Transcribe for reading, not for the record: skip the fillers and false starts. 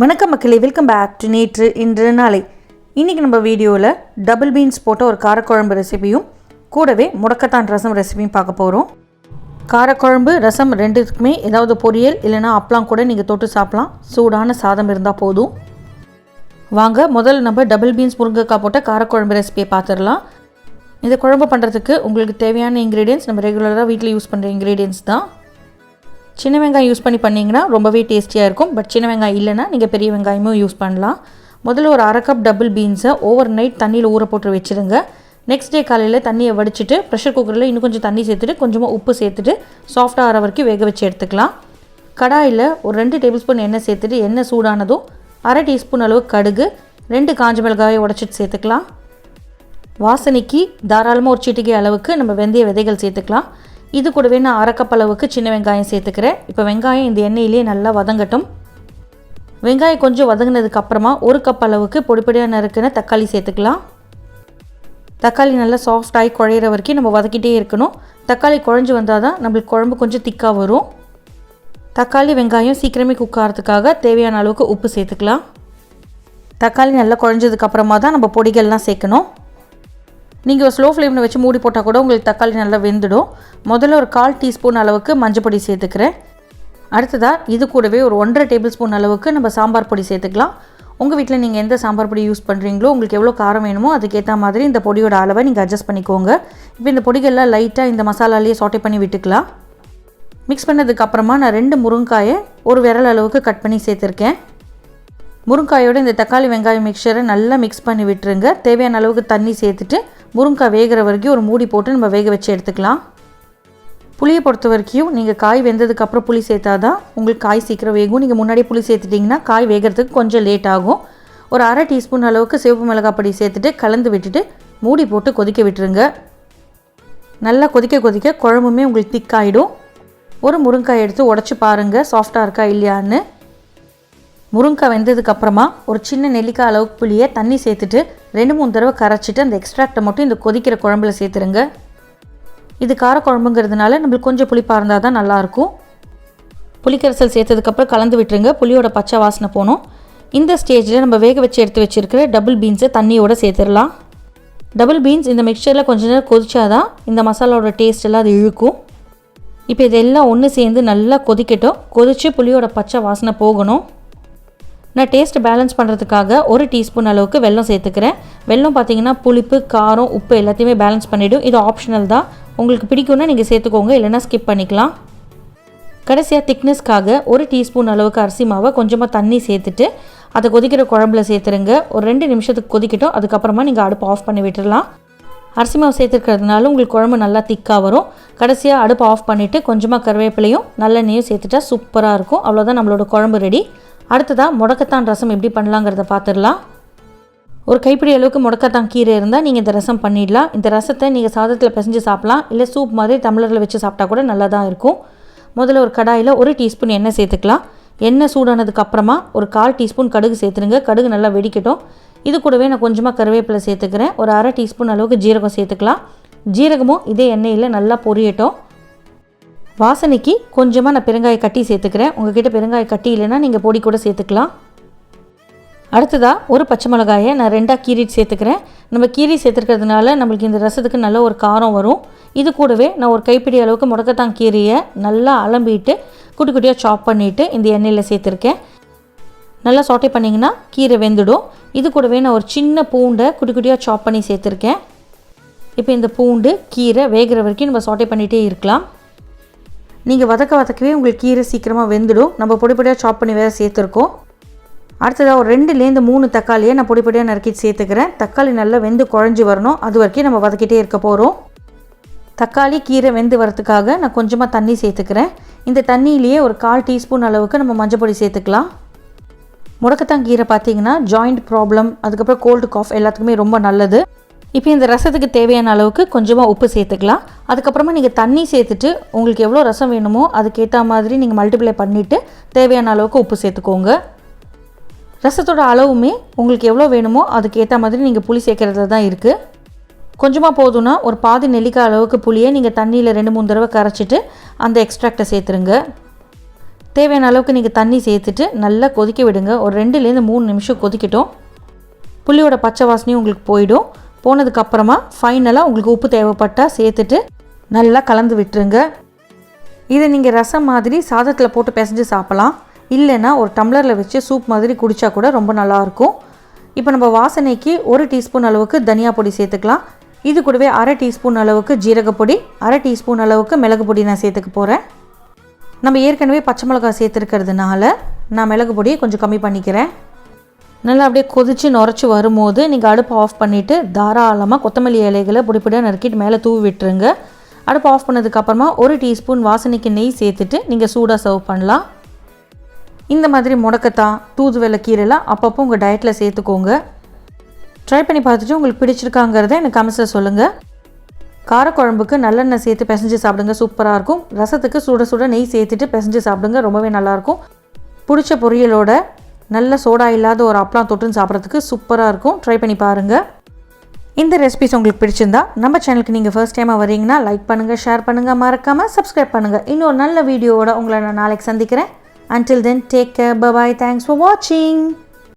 வணக்கம் மக்களே, welcome back to நேற்று இன்று நாளை. இன்றைக்கி நம்ம வீடியோவில் டபுள் பீன்ஸ் போட்ட ஒரு காரக்குழம்பு ரெசிபியும் கூடவே முடக்கத்தான் ரசம் ரெசிபியும் பார்க்க போகிறோம். காரக்குழம்பு ரசம் ரெண்டுத்துக்குமே ஏதாவது பொரியல் இல்லைனா அப்பளம் கூட நீங்கள் தொட்டு சாப்பிட்லாம். சூடான சாதம் இருந்தால் போதும். வாங்க முதல்ல நம்ம டபுள் பீன்ஸ் முருங்கைக்காய் போட்ட காரக்குழம்பு ரெசிபியை பார்த்துடலாம். இந்த குழம்பு பண்ணுறதுக்கு உங்களுக்கு தேவையான இன்க்ரீடியன்ஸ் நம்ம ரெகுலராக வீட்டில் யூஸ் பண்ணுற இன்க்ரீடியன்ஸ் தான். சின்ன வெங்காயம் யூஸ் பண்ணி பண்ணிங்கன்னா ரொம்பவே டேஸ்டியாக இருக்கும். பட் சின்ன வெங்காயம் இல்லைனா நீங்கள் பெரிய வெங்காயமும் யூஸ் பண்ணலாம். முதல்ல ஒரு அரை கப் டபுள் பீன்ஸை ஓவர் நைட் தண்ணியில் ஊற போட்டு வச்சுருங்க. நெக்ஸ்ட் டே காலையில் தண்ணியை வடிச்சிட்டு ப்ரெஷர் குக்கரில் இன்னும் கொஞ்சம் தண்ணி சேர்த்துட்டு கொஞ்சமாக உப்பு சேர்த்துட்டு சாஃப்டாக ஆற வரைக்கும் வேக வச்சு எடுத்துக்கலாம். கடாயில் ஒரு 2 டேபிள் ஸ்பூன் எண்ணெய் சேர்த்துட்டு எண்ணெய் சூடானதும் அரை டீஸ்பூன் அளவு கடுகு, 2 காஞ்ச மிளகாயை உடச்சிட்டு சேர்த்துக்கலாம். வாசனைக்கு தாராளமாக ஒரு சிட்டிகை அளவுக்கு நம்ம வெந்தய விதைகள் சேர்த்துக்கலாம். இது கூடவே நான் அரை கப் அளவுக்கு சின்ன வெங்காயம் சேர்த்துக்கிறேன். இப்போ வெங்காயம் இந்த எண்ணெயிலே நல்லா வதங்கட்டும். வெங்காயம் கொஞ்சம் வதங்கினதுக்கப்புறமா 1 கப் அளவுக்கு பொடிப்பொடியாக நறுக்கின தக்காளி சேர்த்துக்கலாம். தக்காளி நல்லா சாஃப்டாகி குழையிற வரைக்கும் நம்ம வதக்கிட்டே இருக்கணும். தக்காளி குழஞ்சி வந்தால் தான் நம்மளுக்கு குழம்பு கொஞ்சம் திக்காக வரும். தக்காளி வெங்காயம் சீக்கிரமே குக் ஆகிறதுக்காக தேவையான அளவுக்கு உப்பு சேர்த்துக்கலாம். தக்காளி நல்லா குழஞ்சதுக்கப்புறமா தான் நம்ம பொடிகள்லாம் சேர்க்கணும். நீங்கள் ஸ்லோ ஃப்ளேமில் வச்சு மூடி போட்டால் கூட உங்களுக்கு தக்காளி நல்லா வெந்துடும். முதல்ல ஒரு 1/4 டீஸ்பூன் அளவுக்கு மஞ்சள் பொடி சேர்த்துக்கிறேன். அடுத்ததாக இது கூடவே ஒரு 1.5 டேபிள் ஸ்பூன் அளவுக்கு நம்ம சாம்பார் பொடி சேர்த்துக்கலாம். உங்கள் வீட்டில் நீங்கள் எந்த சாம்பார் பொடி யூஸ் பண்ணுறீங்களோ உங்களுக்கு எவ்வளோ காரம் வேணுமோ அதுக்கேற்ற மாதிரி இந்த பொடியோட அளவை நீங்கள் அட்ஜஸ்ட் பண்ணிக்கோங்க. இப்போ இந்த பொடிகள்லாம் லைட்டாக இந்த மசாலாலேயே சாட்டே பண்ணி விட்டுக்கலாம். மிக்ஸ் பண்ணதுக்கப்புறமா நான் 2 முருங்காயை ஒரு விரல் அளவுக்கு கட் பண்ணி சேர்த்துருக்கேன். முருங்காயோட இந்த தக்காளி வெங்காயம் மிக்சரை நல்லா மிக்ஸ் பண்ணி விட்டுருங்க. தேவையான அளவுக்கு தண்ணி சேர்த்துட்டு முருங்காய் வேகிற வரைக்கும் ஒரு மூடி போட்டு நம்ம வேக வச்சு எடுத்துக்கலாம். புளியை பொறுத்த வரைக்கும் நீங்கள் காய் வெந்ததுக்கப்புறம் புளி சேர்த்தா தான் உங்களுக்கு காய் சீக்கிரம் வேகும். நீங்கள் முன்னாடியே புளி சேர்த்துட்டிங்கன்னா காய் வேகிறதுக்கு கொஞ்சம் லேட் ஆகும். ஒரு அரை டீஸ்பூன் அளவுக்கு சிவப்பு மிளகாய் பொடி சேர்த்துட்டு கலந்து விட்டுட்டு மூடி போட்டு கொதிக்க விட்டுருங்க. நல்லா கொதிக்க கொதிக்க குழம்புமே உங்களுக்கு திக்காயிடும். ஒரு முருங்காய் எடுத்து உடச்சி பாருங்கள் சாஃப்டாக இருக்கா இல்லையான்னு. முருங்காய் வெந்ததுக்கப்புறமா ஒரு சின்ன நெல்லிக்காய் அளவுக்கு புளியை தண்ணி சேர்த்துட்டு 2-3 தடவை கரைச்சிட்டு அந்த எக்ஸ்ட்ராக்டை மட்டும் இந்த கொதிக்கிற குழம்புல சேர்த்துருங்க. இது காரக்குழம்புங்கிறதுனால நம்மளுக்கு கொஞ்சம் புளிப்பாக இருந்தால் தான் நல்லாயிருக்கும். புளிக்கரைசல் சேர்த்ததுக்கப்புறம் கலந்து விட்டுருங்க. புளியோட பச்சை வாசனை போகணும். இந்த ஸ்டேஜில் நம்ம வேக வச்சு எடுத்து வச்சுருக்கிற டபுள் பீன்ஸை தண்ணியோடு சேர்த்துடலாம். டபுள் பீன்ஸ் இந்த மிக்சரில் கொஞ்சம் நேரம் கொதிச்சாதான் இந்த மசாலாவோட டேஸ்ட் எல்லாம் அது இழுக்கும். இப்போ இதெல்லாம் ஒன்று சேர்ந்து நல்லா கொதிக்கட்டும். கொதித்து புளியோட பச்சை வாசனை போகணும். நான் டேஸ்ட் பேலன்ஸ் பண்ணுறதுக்காக 1 டீஸ்பூன் அளவுக்கு வெல்லம் சேர்த்துக்கிறேன். வெல்லம் பார்த்திங்கன்னா புளிப்பு, காரம், உப்பு எல்லாத்தையுமே பேலன்ஸ் பண்ணிவிடும். இது ஆப்ஷனல் தான். உங்களுக்கு பிடிக்கும்னா நீங்கள் சேர்த்துக்கோங்க, இல்லைனா ஸ்கிப் பண்ணிக்கலாம். கடைசியாக திக்னஸ்க்காக 1 டீஸ்பூன் அளவுக்கு அரிசி மாவை கொஞ்சமாக தண்ணி சேர்த்துட்டு அதை கொதிக்கிற குழம்புல சேர்த்துருங்க. ஒரு 2 நிமிஷத்துக்கு கொதிக்கட்டும். அதுக்கப்புறமா நீங்கள் அடுப்பு ஆஃப் பண்ணி விட்டுடலாம். அரிசி மாவு சேர்த்துக்கிறதுனால உங்களுக்கு குழம்பு நல்லா திக்காக வரும். கடைசியாக அடுப்பு ஆஃப் பண்ணிவிட்டு கொஞ்சமாக கருவேப்பிலையும் நல்லெண்ணெயும் சேர்த்துட்டா சூப்பராக இருக்கும். அவ்வளோதான் நம்மளோட குழம்பு ரெடி. அடுத்ததாக முடக்கத்தான் ரசம் எப்படி பண்ணலாங்கிறத பார்த்துடலாம். ஒரு கைப்பிடி அளவுக்கு முடக்கத்தான் கீரை இருந்தால் நீங்கள் இந்த ரசம் பண்ணிடலாம். இந்த ரசத்தை நீங்கள் சாதத்தில் பிசைஞ்சு சாப்பிட்லாம், இல்லை சூப் மாதிரி டம்ளரில் வச்சு சாப்பிட்டா கூட நல்லா தான் இருக்கும். முதல்ல ஒரு கடாயில் 1 டீஸ்பூன் எண்ணெய் சேர்த்துக்கலாம். எண்ணெய் சூடானதுக்கப்புறமா ஒரு 1/4 டீஸ்பூன் கடுகு சேர்த்துருங்க. கடுகு நல்லா வெடிக்கட்டும். இது கூடவே நான் கொஞ்சமாக கருவேப்பிலை சேர்த்துக்கிறேன். ஒரு அரை டீஸ்பூன் அளவுக்கு ஜீரகம் சேர்த்துக்கலாம். ஜீரகமும் இதே எண்ணெயில் நல்லா பொரியட்டும். வாசனைக்கு கொஞ்சமாக நான் பெருங்காய கட்டி சேர்த்துக்கிறேன். உங்கள்கிட்ட பெருங்காய கட்டி இல்லைன்னா நீங்கள் பொடி கூட சேர்த்துக்கலாம். அடுத்ததாக ஒரு பச்சை மிளகாயை நான் 2ஆக கீறிட்டு சேர்த்துக்கிறேன். நம்ம கீரி சேர்த்துக்கிறதுனால நம்மளுக்கு இந்த ரசத்துக்கு நல்ல ஒரு காரம் வரும். இது கூடவே நான் ஒரு கைப்பிடி அளவுக்கு முடக்கத்தான் கீரையை நல்லா அலம்பிட்டு குட்டி குட்டியாக சாப் பண்ணிவிட்டு இந்த எண்ணெயில் சேர்த்துருக்கேன். நல்லா சாட்டே பண்ணிங்கன்னா கீரை வெந்துடும். இது கூடவே நான் ஒரு சின்ன பூண்டை குட்டி குட்டியாக சாப் பண்ணி சேர்த்துருக்கேன். இப்போ இந்த பூண்டு கீரை வேகிற வரைக்கும் நம்ம சாட்டே பண்ணிகிட்டே இருக்கலாம். நீங்கள் வதக்கவே உங்களுக்கு கீரை சீக்கிரமாக வெந்துடும். நம்ம பொடிப்பொடியாக சாப் பண்ணி வேறு சேர்த்துருக்கோம். அடுத்ததாக ஒரு 2-3 தக்காளியை நான் பொடிப்பொடியாக நறுக்கிட்டு சேர்த்துக்கிறேன். தக்காளி நல்லா வெந்து குழஞ்சி வரணும். அது வரைக்கும் நம்ம வதக்கிட்டே இருக்க போகிறோம். தக்காளி கீரை வெந்து வரதுக்காக நான் கொஞ்சமாக தண்ணி சேர்த்துக்கிறேன். இந்த தண்ணியிலேயே ஒரு 1/4 டீஸ்பூன் அளவுக்கு நம்ம மஞ்சள் பொடி சேர்த்துக்கலாம். முடக்கத்தான் கீரை பார்த்திங்கன்னா ஜாயிண்ட் ப்ராப்ளம், அதுக்கப்புறம் கோல்டு காஃப் எல்லாத்துக்குமே ரொம்ப நல்லது. இப்போ இந்த ரசத்துக்கு தேவையான அளவுக்கு கொஞ்சமாக உப்பு சேர்த்துக்கலாம். அதுக்கப்புறமா நீங்கள் தண்ணி சேர்த்துட்டு உங்களுக்கு எவ்வளோ ரசம் வேணுமோ அதுக்கேற்ற மாதிரி நீங்கள் மல்டிப்ளை பண்ணிவிட்டு தேவையான அளவுக்கு உப்பு சேர்த்துக்கோங்க. ரசத்தோட அளவுமே உங்களுக்கு எவ்வளோ வேணுமோ அதுக்கேற்ற மாதிரி நீங்கள் புளி சேர்க்கறது தான் இருக்குது. கொஞ்சமாக போதும்னா ஒரு பாதி நெல்லிக்காய் அளவுக்கு புளியை நீங்கள் தண்ணியில் 2-3 தடவை கரைச்சிட்டு அந்த எக்ஸ்ட்ராக்டை சேர்த்துருங்க. தேவையான அளவுக்கு நீங்கள் தண்ணி சேர்த்துட்டு நல்லா கொதிக்க விடுங்க. ஒரு 2லேருந்து 3 நிமிஷம் கொதிக்கட்டும். புளியோட பச்சை வாசனையும் உங்களுக்கு போயிடும். போனதுக்கப்புறமா ஃபைனலாக உங்களுக்கு உப்பு தேவைப்பட்டால் சேர்த்துட்டு நல்லா கலந்து விட்டுருங்க. இதை நீங்கள் ரசம் மாதிரி சாதத்தில் போட்டு பிசைஞ்சு சாப்பிட்லாம். இல்லைன்னா ஒரு டம்ளரில் வச்சு சூப் மாதிரி குடித்தா கூட ரொம்ப நல்லாயிருக்கும். இப்போ நம்ம வாசனைக்கு 1 டீஸ்பூன் அளவுக்கு தனியா பொடி சேர்த்துக்கலாம். இது கூடவே 1/2 டீஸ்பூன் அளவுக்கு ஜீரகப்பொடி, 1/2 டீஸ்பூன் அளவுக்கு மிளகு பொடி நான் சேர்த்துக்க போகிறேன். நம்ம ஏற்கனவே பச்சை மிளகாய் சேர்த்துருக்கிறதுனால நான் மிளகு பொடியை கொஞ்சம் கம்மி பண்ணிக்கிறேன். நல்லா அப்படியே கொதித்து நுரைச்சி வரும்போது நீங்கள் அடுப்பு ஆஃப் பண்ணிவிட்டு தாராளமாக கொத்தமல்லி இலைகளை பொடிப்பொடியாக நறுக்கிட்டு மேலே தூவி விட்டுருங்க. அடுப்பு ஆஃப் பண்ணதுக்கப்புறமா 1 டீஸ்பூன் வாசனைக்கு நெய் சேர்த்துட்டு நீங்கள் சூடாக சர்வ் பண்ணலாம். இந்த மாதிரி முடக்கத்தான், தூதுவளை கீரைலாம் அப்பப்போ உங்கள் டயட்டில் சேர்த்துக்கோங்க. ட்ரை பண்ணி பார்த்துட்டு உங்களுக்கு பிடிச்சிருக்காங்கிறத எனக்கு கமெண்ட்ஸில் சொல்லுங்கள். காரக்குழம்புக்கு நல்லெண்ணெய் சேர்த்து பிசைஞ்சு சாப்பிடுங்க, சூப்பராக இருக்கும். ரசத்துக்கு சுட சுட நெய் சேர்த்துட்டு பிசைஞ்சு சாப்பிடுங்க, ரொம்பவே நல்லாயிருக்கும். பிடிச்ச பொரியலோட நல்ல சோடா இல்லாத ஒரு அப்பளம் தொட்டுன்னு சாப்பிட்றதுக்கு சூப்பராக இருக்கும். ட்ரை பண்ணி பாருங்கள். இந்த ரெசிபிஸ் உங்களுக்கு பிடிச்சிருந்தா நம்ம சேனலுக்கு நீங்கள் ஃபர்ஸ்ட் டைமாக வரீங்கன்னா லைக் பண்ணுங்கள், ஷேர் பண்ணுங்கள், மறக்காமல் சப்ஸ்கிரைப் பண்ணுங்கள். இன்னொரு நல்ல வீடியோவோட உங்களை நான் நாளைக்கு சந்திக்கிறேன். Until then, take care. Bye-bye. Thanks for watching.